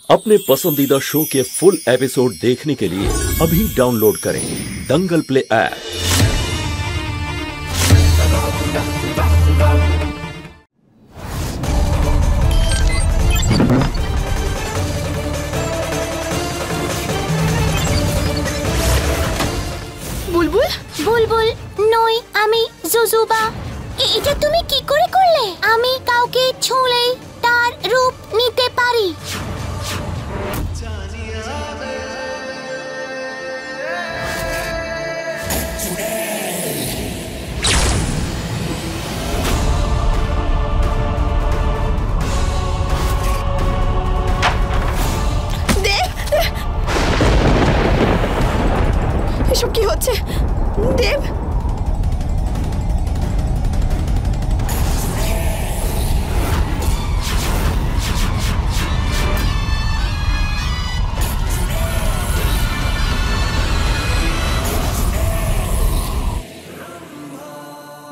अपने पसंदीदा शो के फुल एपिसोड देखने के लिए अभी डाउनलोड करें दंगल प्ले ऐप। বুলবুল বুলবুল নই, আমি জুজুবা। এটা তুমি কি করে করলে? আমি কাউকে ছুঁলেই তার রূপ নিতে পারি। এসব কি হচ্ছে দেব?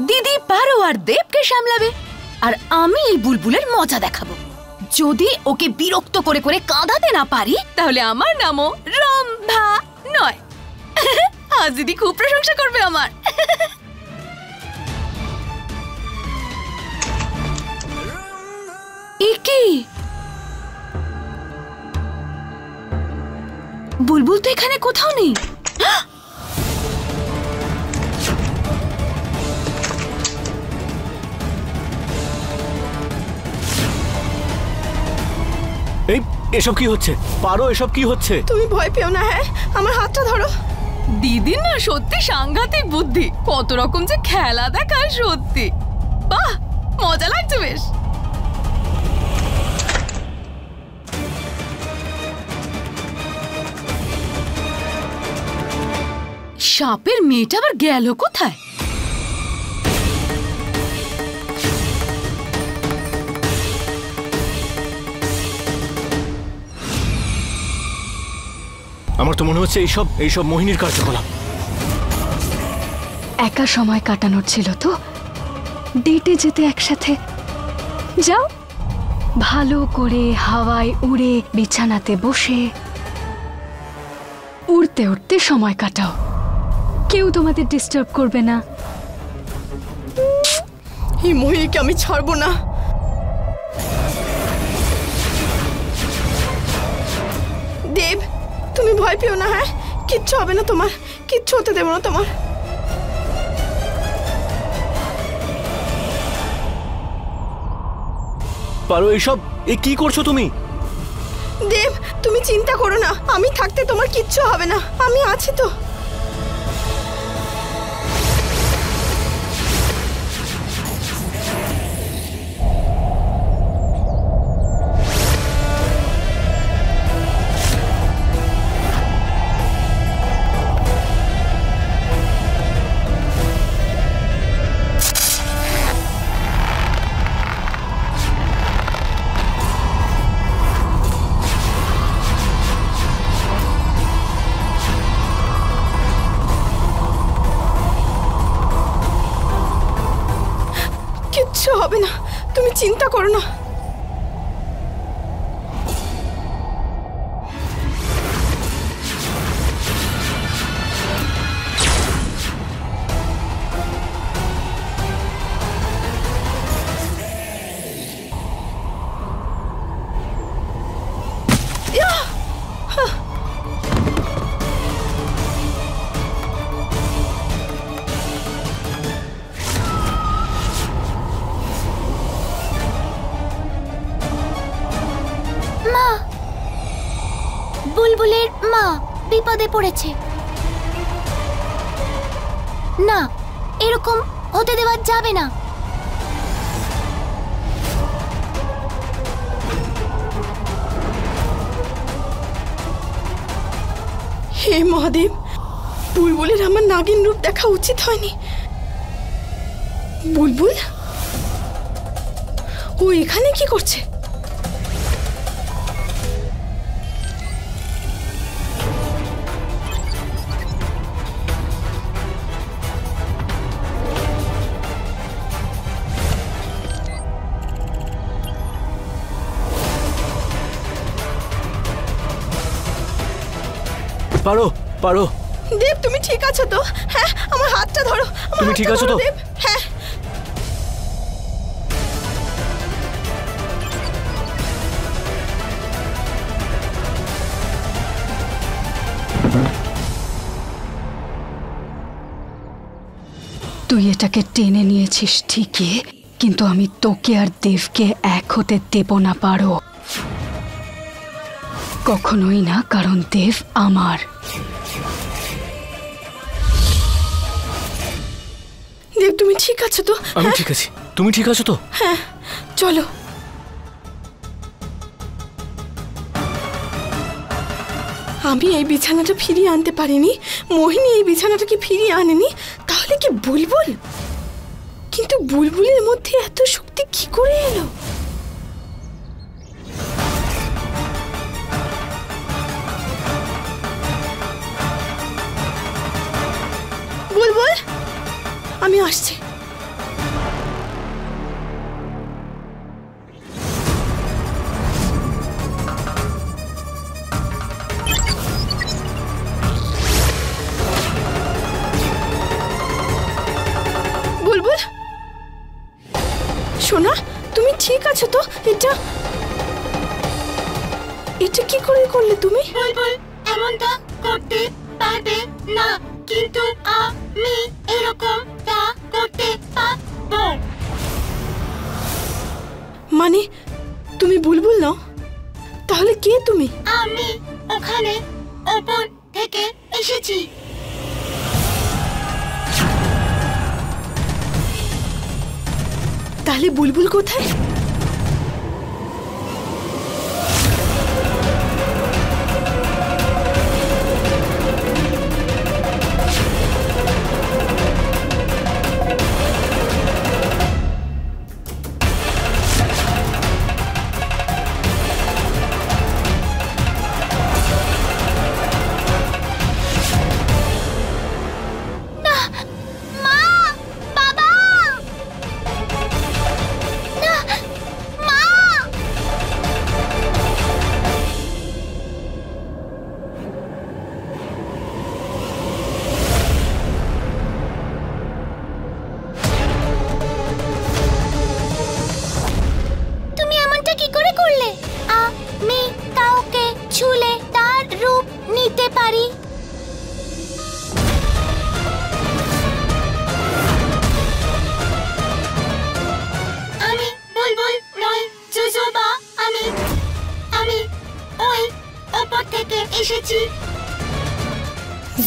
দিদি পারো আর দেবকে সামলাবে, আর আমি এই বুলবুলের মজা দেখাবো। যদি ওকে বিরক্ত করে করে কাঁদাতে না পারি তাহলে আমার নামও রম্ভা নয়। আজ দিদি খুব প্রশংসা করবে আমার। কি বুলবুল তো এখানে কোথাও নেই। এসব কি হচ্ছে? পারো, এসব কি হচ্ছে? তুমি ভয় পেও না। হ্যাঁ, আমার হাতটা ধরো। দিদির না সত্যি সাংঘাতিক বুদ্ধি, কত রকম যে খেলা দেখায়। সত্যি বাহ, মজা লাগছে বেশ। সাপের মেয়েটা আবার গেল কোথায়? আমার তো মনে হচ্ছে এইসব মোহিনীর কার্যকলাপ। একা সময় কাটানোর ছিল তো, ডেটে যেতে একসাথে যাও, ভালো করে হাওয়ায় উড়ে বিছানাতে বসে উড়তে উড়তে সময় কাটাও, কেউ তোমাদের ডিস্টার্ব করবে না। এই মোহিনীকে আমি ছাড়বো না। দেব, তুমি ভয় পেও না। হ্যাঁ, কিচ্ছু হবে না তোমার, কিচ্ছু হতে দেবো না তোমার। পারো, এইসব কি করছো তুমি? দেব, তুমি চিন্তা করো না, আমি থাকতে তোমার কিচ্ছু হবে না, আমি আছি তো। কিচ্ছু হবে না, তুমি চিন্তা করো না। মা, বুলবুলের মা বিপদে পড়েছে। না, এরকম হতে দেওয়া যাবে না। হে মহাদেব, বুলবুলের আমার নাগিন রূপ দেখা উচিত হয়নি। বুলবুল, ও এখানে কি করছে? পারো পারো। দেব তুমি ঠিক আছো তো? হ্যাঁ, আমার হাতটা ধরো। তুমি ঠিক আছো তো? দেব, হ্যাঁ। তুই এটাকে টেনে নিয়েছিস ঠিকই, কিন্তু আমি তোকে আর দেবকে এক হতে দেব না পারো। কখনোই না, কারণ দেব আমার। দেব তুমি ঠিক আছো তো? আমি ঠিক আছি, তুমি ঠিক আছো তো? হ্যাঁ, চলো। আমি এই বিছানাটা ফিরিয়ে আনতে পারিনি, মোহিনী এই বিছানাটাকে ফিরিয়ে আনেনি, তাহলে কি বুলবুল? কিন্তু বুলবুলের মধ্যে এত শক্তি কি করে এলো? বুলবুল, আমি আসছি। বুলবুল সোনা, তুমি ঠিক আছো তো? এটা কি করে করলে তুমি? বুলবুল এমনটা করতে পারবে না, কিন্তু আমি এরকমটা করতে পারবো। মানে তুমি বুলবুল নাও? তাহলে কে তুমি? আমি ওখানে ওপর থেকে এসেছি। তাহলে বুলবুল কোথায়?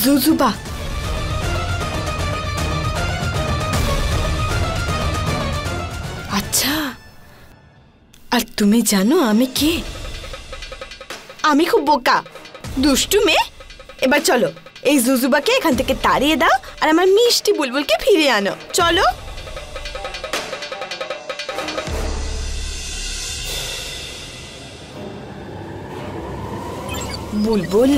জুজুবা। আচ্ছা, আর তুমি জানো আমি কে? আমি খুব বোকা, দুষ্টু মেয়ে। এবার চলো, এই জুজুবাকে এখান থেকে তাড়িয়ে দাও আর আমার মিষ্টি বুলবুলকে ফিরিয়ে আনো। চলো। বুলবুল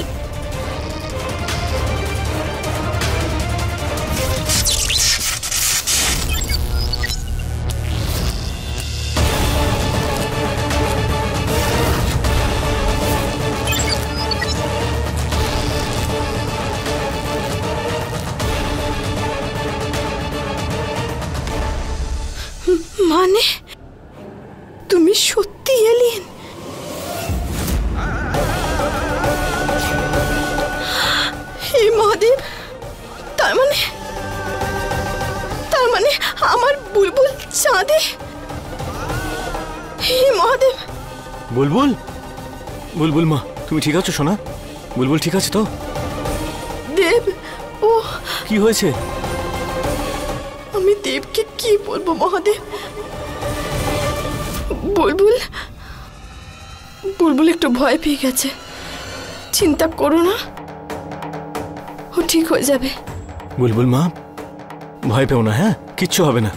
মানে তুমি সত্যি এলিয়েন? হে মহাদেব, তার মানে আমার বুলবুল চাঁদে। হে মহাদেব। বুলবুল, বুলবুল মা, তুমি ঠিক আছো সোনা? বুলবুল ঠিক আছে তো? দেব, ও কি হয়েছে? আমি দেবকে কি বলবো মহাদেব? বুলবুল একটু ভয় পেয়ে গেছে। চিন্তা করো না, ও ঠিক হয়ে যাবে। বুলবুল মা, ভয় পেও না। হ্যাঁ, কিচ্ছু হবে না,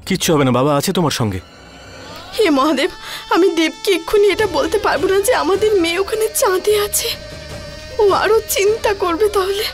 কিচ্ছু হবে না, বাবা আছে তোমার সঙ্গে। হে মহাদেব, আমি দেবকে এক্ষুনি এটা বলতে পারবো না যে আমাদের মেয়ে ওখানে চাঁদে আছে। ও আরো চিন্তা করবে তাহলে।